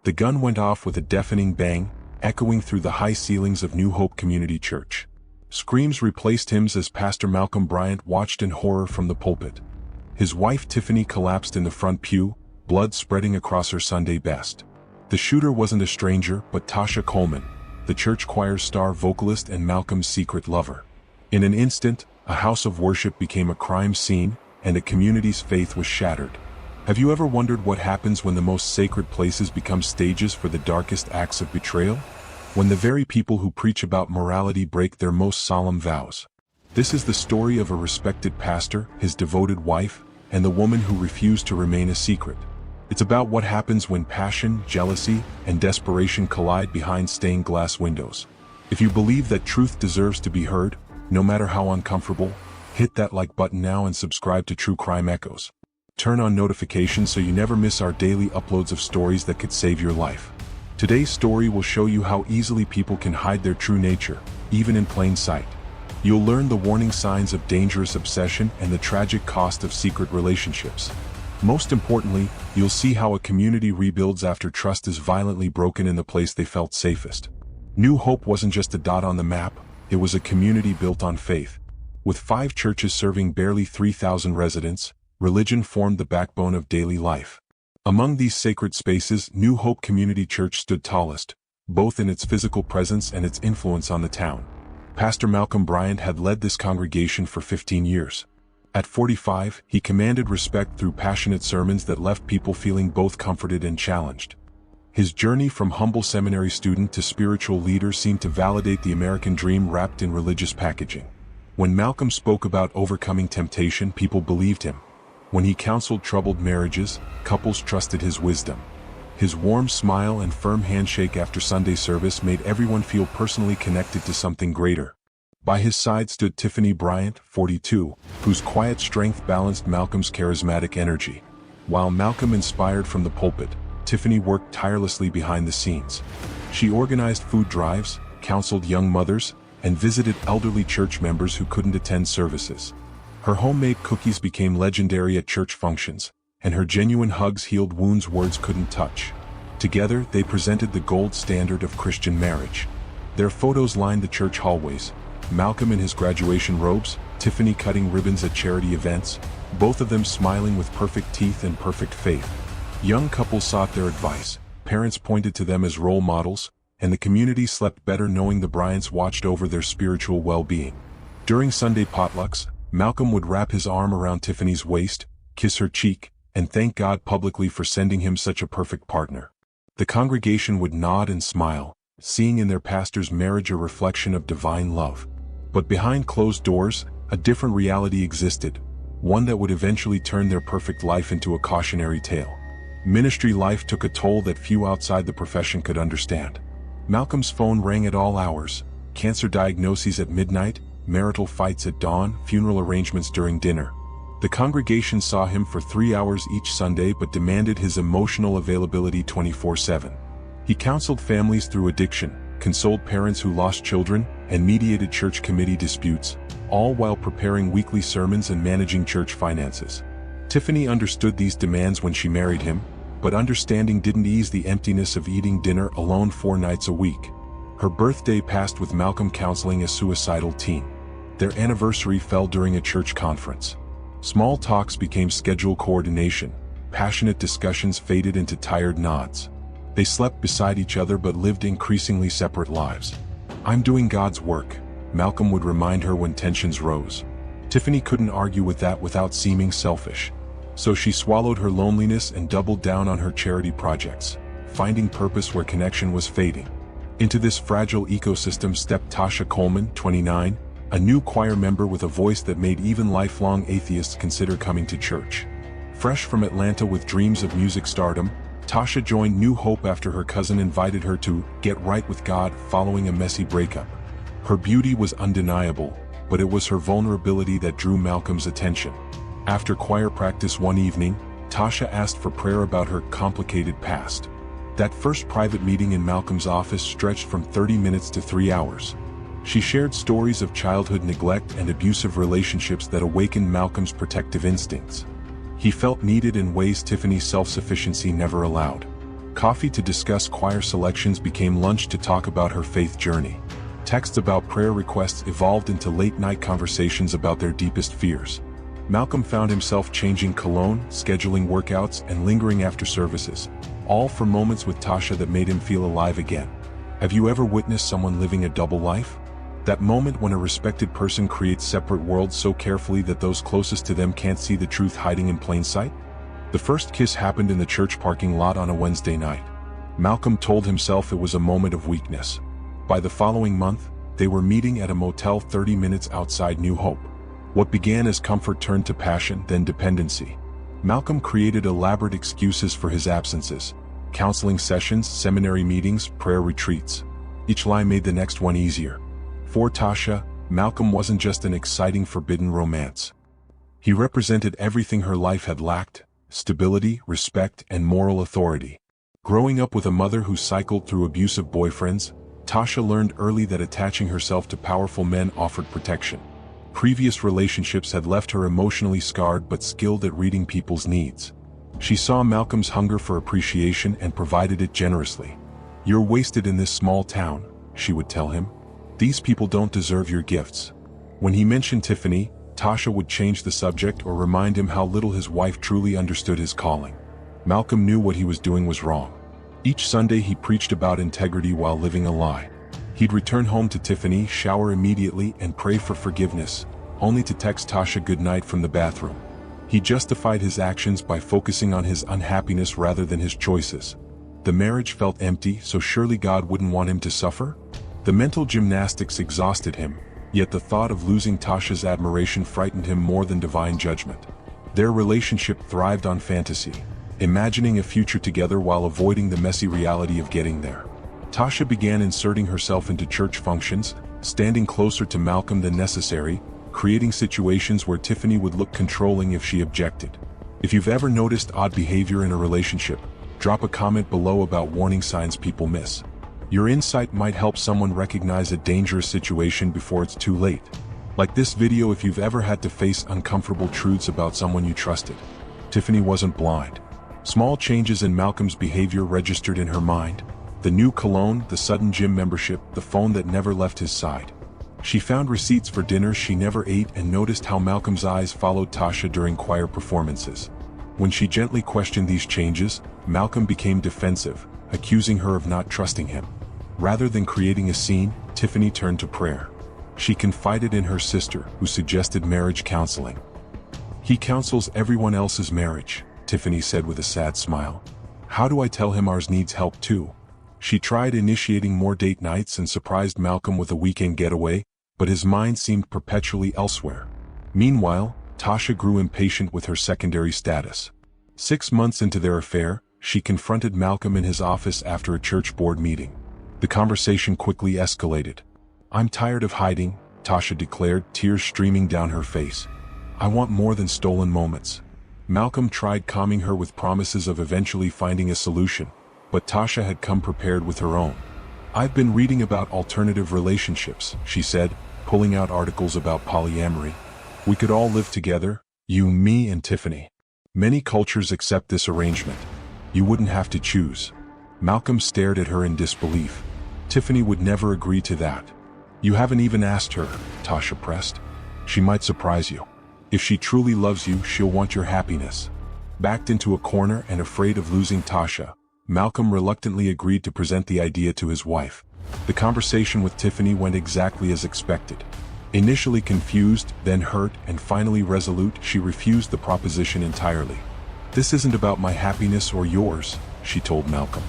The gun went off with a deafening bang, echoing through the high ceilings of New Hope Community Church. Screams replaced hymns as Pastor Malcolm Bryant watched in horror from the pulpit. His wife Tiffany collapsed in the front pew, blood spreading across her Sunday best. The shooter wasn't a stranger but Tasha Coleman, the church choir's star vocalist and Malcolm's secret lover. In an instant, a house of worship became a crime scene, and a community's faith was shattered. Have you ever wondered what happens when the most sacred places become stages for the darkest acts of betrayal? When the very people who preach about morality break their most solemn vows. This is the story of a respected pastor, his devoted wife, and the woman who refused to remain a secret. It's about what happens when passion, jealousy, and desperation collide behind stained glass windows. If you believe that truth deserves to be heard, no matter how uncomfortable, hit that like button now and subscribe to True Crime Echoes. Turn on notifications so you never miss our daily uploads of stories that could save your life. Today's story will show you how easily people can hide their true nature, even in plain sight. You'll learn the warning signs of dangerous obsession and the tragic cost of secret relationships. Most importantly, you'll see how a community rebuilds after trust is violently broken in the place they felt safest. New Hope wasn't just a dot on the map, it was a community built on faith. With 5 churches serving barely 3,000 residents, religion formed the backbone of daily life. Among these sacred spaces, New Hope Community Church stood tallest, both in its physical presence and its influence on the town. Pastor Malcolm Bryant had led this congregation for 15 years. At 45, he commanded respect through passionate sermons that left people feeling both comforted and challenged. His journey from humble seminary student to spiritual leader seemed to validate the American dream wrapped in religious packaging. When Malcolm spoke about overcoming temptation, people believed him. When he counseled troubled marriages, couples trusted his wisdom. His warm smile and firm handshake after Sunday service made everyone feel personally connected to something greater. By his side stood Tiffany Bryant, 42, whose quiet strength balanced Malcolm's charismatic energy. While Malcolm inspired from the pulpit, Tiffany worked tirelessly behind the scenes. She organized food drives, counseled young mothers, and visited elderly church members who couldn't attend services. Her homemade cookies became legendary at church functions, and her genuine hugs healed wounds words couldn't touch. Together, they presented the gold standard of Christian marriage. Their photos lined the church hallways, Malcolm in his graduation robes, Tiffany cutting ribbons at charity events, both of them smiling with perfect teeth and perfect faith. Young couples sought their advice, parents pointed to them as role models, and the community slept better knowing the Bryants watched over their spiritual well-being. During Sunday potlucks, Malcolm would wrap his arm around Tiffany's waist, kiss her cheek, and thank God publicly for sending him such a perfect partner. The congregation would nod and smile, seeing in their pastor's marriage a reflection of divine love. But behind closed doors, a different reality existed, one that would eventually turn their perfect life into a cautionary tale. Ministry life took a toll that few outside the profession could understand. Malcolm's phone rang at all hours, cancer diagnoses at midnight, marital fights at dawn, funeral arrangements during dinner. The congregation saw him for 3 hours each Sunday but demanded his emotional availability 24/7. He counseled families through addiction, consoled parents who lost children, and mediated church committee disputes, all while preparing weekly sermons and managing church finances. Tiffany understood these demands when she married him, but understanding didn't ease the emptiness of eating dinner alone 4 nights a week. Her birthday passed with Malcolm counseling a suicidal teen. Their anniversary fell during a church conference. Small talks became schedule coordination, passionate discussions faded into tired nods. They slept beside each other but lived increasingly separate lives. "I'm doing God's work," Malcolm would remind her when tensions rose. Tiffany couldn't argue with that without seeming selfish. So she swallowed her loneliness and doubled down on her charity projects, finding purpose where connection was fading. Into this fragile ecosystem stepped Tasha Coleman, 29, a new choir member with a voice that made even lifelong atheists consider coming to church. Fresh from Atlanta with dreams of music stardom, Tasha joined New Hope after her cousin invited her to get right with God following a messy breakup. Her beauty was undeniable, but it was her vulnerability that drew Malcolm's attention. After choir practice one evening, Tasha asked for prayer about her complicated past. That first private meeting in Malcolm's office stretched from 30 minutes to 3 hours. She shared stories of childhood neglect and abusive relationships that awakened Malcolm's protective instincts. He felt needed in ways Tiffany's self-sufficiency never allowed. Coffee to discuss choir selections became lunch to talk about her faith journey. Texts about prayer requests evolved into late-night conversations about their deepest fears. Malcolm found himself changing cologne, scheduling workouts, and lingering after services, all for moments with Tasha that made him feel alive again. Have you ever witnessed someone living a double life? That moment when a respected person creates separate worlds so carefully that those closest to them can't see the truth hiding in plain sight? The first kiss happened in the church parking lot on a Wednesday night. Malcolm told himself it was a moment of weakness. By the following month, they were meeting at a motel 30 minutes outside New Hope. What began as comfort turned to passion, then dependency. Malcolm created elaborate excuses for his absences: counseling sessions, seminary meetings, prayer retreats. Each lie made the next one easier. For Tasha, Malcolm wasn't just an exciting forbidden romance. He represented everything her life had lacked: stability, respect, and moral authority. Growing up with a mother who cycled through abusive boyfriends, Tasha learned early that attaching herself to powerful men offered protection. Previous relationships had left her emotionally scarred but skilled at reading people's needs. She saw Malcolm's hunger for appreciation and provided it generously. "You're wasted in this small town," she would tell him. "These people don't deserve your gifts." When he mentioned Tiffany, Tasha would change the subject or remind him how little his wife truly understood his calling. Malcolm knew what he was doing was wrong. Each Sunday he preached about integrity while living a lie. He'd return home to Tiffany, shower immediately, and pray for forgiveness, only to text Tasha goodnight from the bathroom. He justified his actions by focusing on his unhappiness rather than his choices. The marriage felt empty, so surely God wouldn't want him to suffer? The mental gymnastics exhausted him, yet the thought of losing Tasha's admiration frightened him more than divine judgment. Their relationship thrived on fantasy, imagining a future together while avoiding the messy reality of getting there. Tasha began inserting herself into church functions, standing closer to Malcolm than necessary, creating situations where Tiffany would look controlling if she objected. If you've ever noticed odd behavior in a relationship, drop a comment below about warning signs people miss. Your insight might help someone recognize a dangerous situation before it's too late. Like this video if you've ever had to face uncomfortable truths about someone you trusted. Tiffany wasn't blind. Small changes in Malcolm's behavior registered in her mind: the new cologne, the sudden gym membership, the phone that never left his side. She found receipts for dinners she never ate and noticed how Malcolm's eyes followed Tasha during choir performances. When she gently questioned these changes, Malcolm became defensive, accusing her of not trusting him. Rather than creating a scene, Tiffany turned to prayer. She confided in her sister, who suggested marriage counseling. "He counsels everyone else's marriage," Tiffany said with a sad smile. "How do I tell him ours needs help too?" She tried initiating more date nights and surprised Malcolm with a weekend getaway, but his mind seemed perpetually elsewhere. Meanwhile, Tasha grew impatient with her secondary status. 6 months into their affair, she confronted Malcolm in his office after a church board meeting. The conversation quickly escalated. "I'm tired of hiding," Tasha declared, tears streaming down her face. "I want more than stolen moments." Malcolm tried calming her with promises of eventually finding a solution, but Tasha had come prepared with her own. "I've been reading about alternative relationships," she said, pulling out articles about polyamory. "We could all live together, you, me, and Tiffany. Many cultures accept this arrangement. You wouldn't have to choose." Malcolm stared at her in disbelief. "Tiffany would never agree to that." "You haven't even asked her," Tasha pressed. "She might surprise you. If she truly loves you, she'll want your happiness." Backed into a corner and afraid of losing Tasha, Malcolm reluctantly agreed to present the idea to his wife. The conversation with Tiffany went exactly as expected. Initially confused, then hurt, and finally resolute, she refused the proposition entirely. "This isn't about my happiness or yours," she told Malcolm.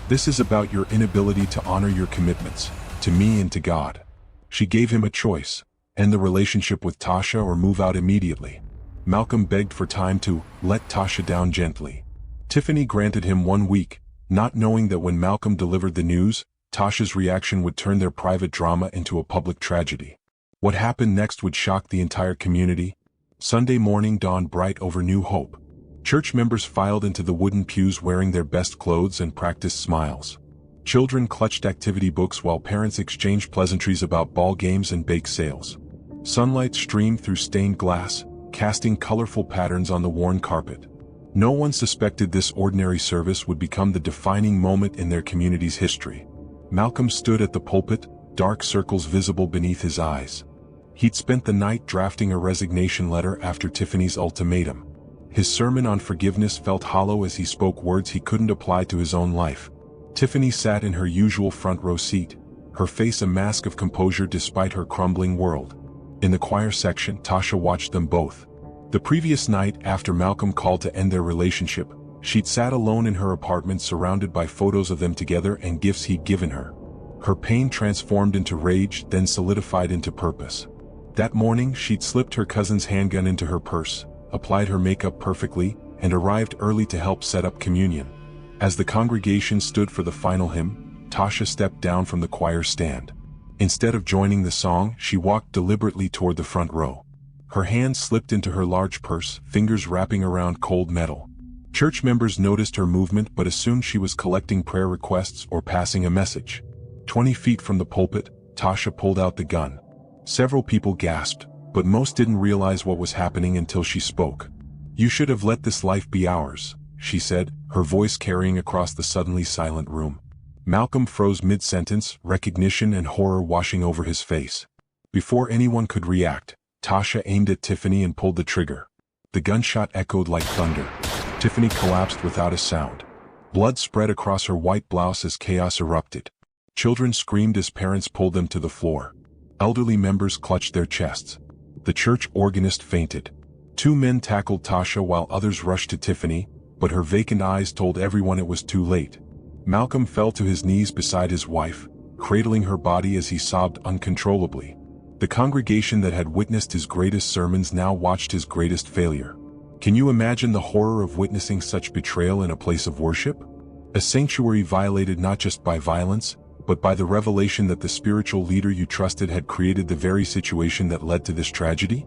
"This is about your inability to honor your commitments, to me and to God." She gave him a choice: end the relationship with Tasha or move out immediately. Malcolm begged for time to let Tasha down gently. Tiffany granted him 1 week, not knowing that when Malcolm delivered the news, Tasha's reaction would turn their private drama into a public tragedy. What happened next would shock the entire community. Sunday morning dawned bright over New Hope. Church members filed into the wooden pews wearing their best clothes and practiced smiles. Children clutched activity books while parents exchanged pleasantries about ball games and bake sales. Sunlight streamed through stained glass, casting colorful patterns on the worn carpet. No one suspected this ordinary service would become the defining moment in their community's history. Malcolm stood at the pulpit, dark circles visible beneath his eyes. He'd spent the night drafting a resignation letter after Tiffany's ultimatum. His sermon on forgiveness felt hollow as he spoke words he couldn't apply to his own life. Tiffany sat in her usual front row seat, her face a mask of composure despite her crumbling world. In the choir section, Tasha watched them both. The previous night, after Malcolm called to end their relationship, she'd sat alone in her apartment surrounded by photos of them together and gifts he'd given her. Her pain transformed into rage, then solidified into purpose. That morning, she'd slipped her cousin's handgun into her purse, applied her makeup perfectly, and arrived early to help set up communion. As the congregation stood for the final hymn, Tasha stepped down from the choir stand. Instead of joining the song, she walked deliberately toward the front row. Her hand slipped into her large purse, fingers wrapping around cold metal. Church members noticed her movement but assumed she was collecting prayer requests or passing a message. 20 feet from the pulpit, Tasha pulled out the gun. Several people gasped, but most didn't realize what was happening until she spoke. "You should have let this life be ours," she said, her voice carrying across the suddenly silent room. Malcolm froze mid-sentence, recognition and horror washing over his face. Before anyone could react, Tasha aimed at Tiffany and pulled the trigger. The gunshot echoed like thunder. Tiffany collapsed without a sound. Blood spread across her white blouse as chaos erupted. Children screamed as parents pulled them to the floor. Elderly members clutched their chests. The church organist fainted. 2 men tackled Tasha while others rushed to Tiffany, but her vacant eyes told everyone it was too late. Malcolm fell to his knees beside his wife, cradling her body as he sobbed uncontrollably. The congregation that had witnessed his greatest sermons now watched his greatest failure. Can you imagine the horror of witnessing such betrayal in a place of worship? A sanctuary violated not just by violence, but by the revelation that the spiritual leader you trusted had created the very situation that led to this tragedy?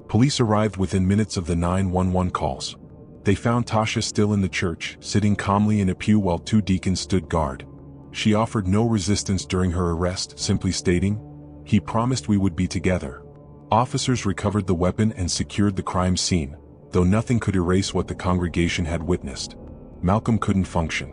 Police arrived within minutes of the 911 calls. They found Tasha still in the church, sitting calmly in a pew while 2 deacons stood guard. She offered no resistance during her arrest, simply stating, "He promised we would be together." Officers recovered the weapon and secured the crime scene, though nothing could erase what the congregation had witnessed. Malcolm couldn't function.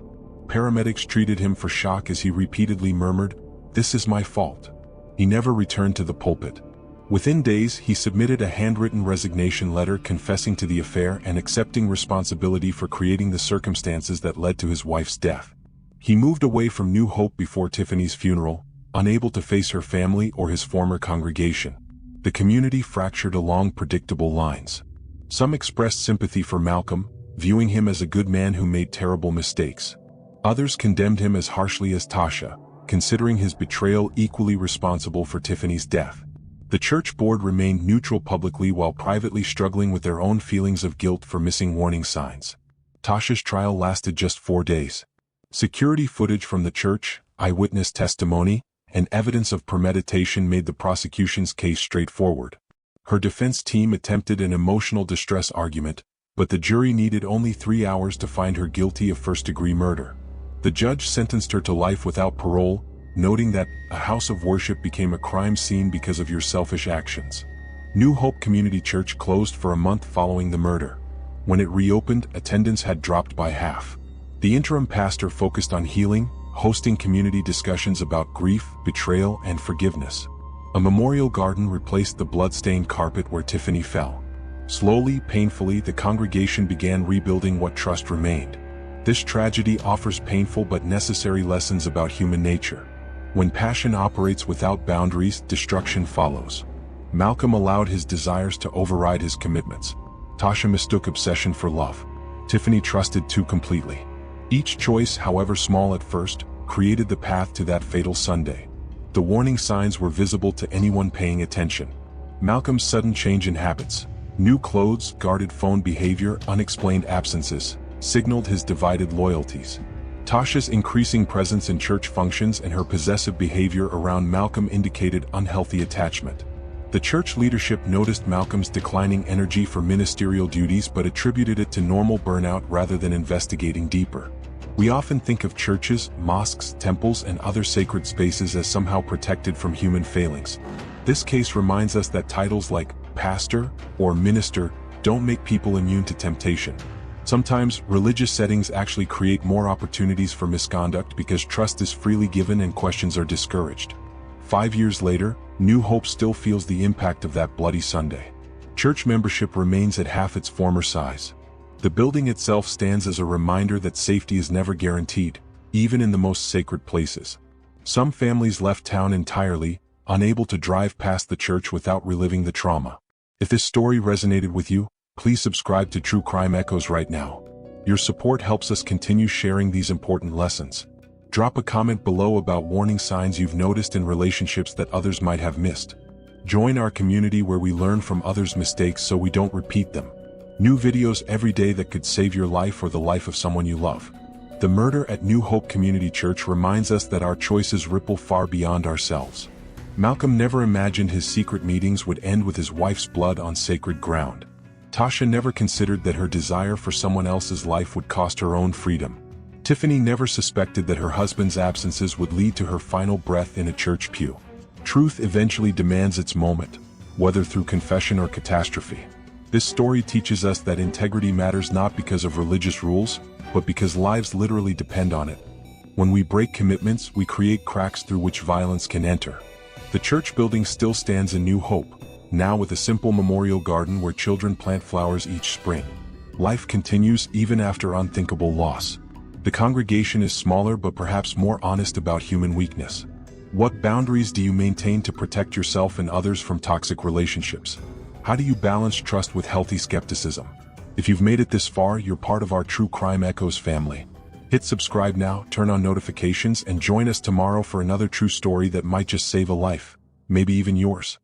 Paramedics treated him for shock as he repeatedly murmured, "This is my fault." He never returned to the pulpit. Within days, he submitted a handwritten resignation letter confessing to the affair and accepting responsibility for creating the circumstances that led to his wife's death. He moved away from New Hope before Tiffany's funeral, unable to face her family or his former congregation. The community fractured along predictable lines. Some expressed sympathy for Malcolm, viewing him as a good man who made terrible mistakes. Others condemned him as harshly as Tasha, considering his betrayal equally responsible for Tiffany's death. The church board remained neutral publicly while privately struggling with their own feelings of guilt for missing warning signs. Tasha's trial lasted just 4 days. Security footage from the church, eyewitness testimony, and evidence of premeditation made the prosecution's case straightforward. Her defense team attempted an emotional distress argument, but the jury needed only 3 hours to find her guilty of first-degree murder. The judge sentenced her to life without parole, noting that a house of worship became a crime scene because of your selfish actions. New Hope Community Church closed for a month following the murder. When it reopened, attendance had dropped by half. The interim pastor focused on healing, hosting community discussions about grief, betrayal, and forgiveness. A memorial garden replaced the blood-stained carpet where Tiffany fell. Slowly, painfully, the congregation began rebuilding what trust remained. This tragedy offers painful but necessary lessons about human nature. When passion operates without boundaries, destruction follows. Malcolm allowed his desires to override his commitments. Tasha mistook obsession for love. Tiffany trusted too completely. Each choice, however small at first, created the path to that fatal Sunday. The warning signs were visible to anyone paying attention. Malcolm's sudden change in habits, new clothes, guarded phone behavior, unexplained absences, signaled his divided loyalties. Tasha's increasing presence in church functions and her possessive behavior around Malcolm indicated unhealthy attachment. The church leadership noticed Malcolm's declining energy for ministerial duties but attributed it to normal burnout rather than investigating deeper. We often think of churches, mosques, temples, and other sacred spaces as somehow protected from human failings. This case reminds us that titles like pastor or minister don't make people immune to temptation. Sometimes, religious settings actually create more opportunities for misconduct because trust is freely given and questions are discouraged. 5 years later, New Hope still feels the impact of that bloody Sunday. Church membership remains at half its former size. The building itself stands as a reminder that safety is never guaranteed, even in the most sacred places. Some families left town entirely, unable to drive past the church without reliving the trauma. If this story resonated with you, please subscribe to True Crime Echoes right now. Your support helps us continue sharing these important lessons. Drop a comment below about warning signs you've noticed in relationships that others might have missed. Join our community where we learn from others' mistakes so we don't repeat them. New videos every day that could save your life or the life of someone you love. The murder at New Hope Community Church reminds us that our choices ripple far beyond ourselves. Malcolm never imagined his secret meetings would end with his wife's blood on sacred ground. Tasha never considered that her desire for someone else's life would cost her own freedom. Tiffany never suspected that her husband's absences would lead to her final breath in a church pew. Truth eventually demands its moment, whether through confession or catastrophe. This story teaches us that integrity matters not because of religious rules, but because lives literally depend on it. When we break commitments, we create cracks through which violence can enter. The church building still stands in New Hope, now with a simple memorial garden where children plant flowers each spring. Life continues even after unthinkable loss. The congregation is smaller but perhaps more honest about human weakness. What boundaries do you maintain to protect yourself and others from toxic relationships? How do you balance trust with healthy skepticism? If you've made it this far, you're part of our True Crime Echoes family. Hit subscribe now, turn on notifications, and join us tomorrow for another true story that might just save a life, maybe even yours.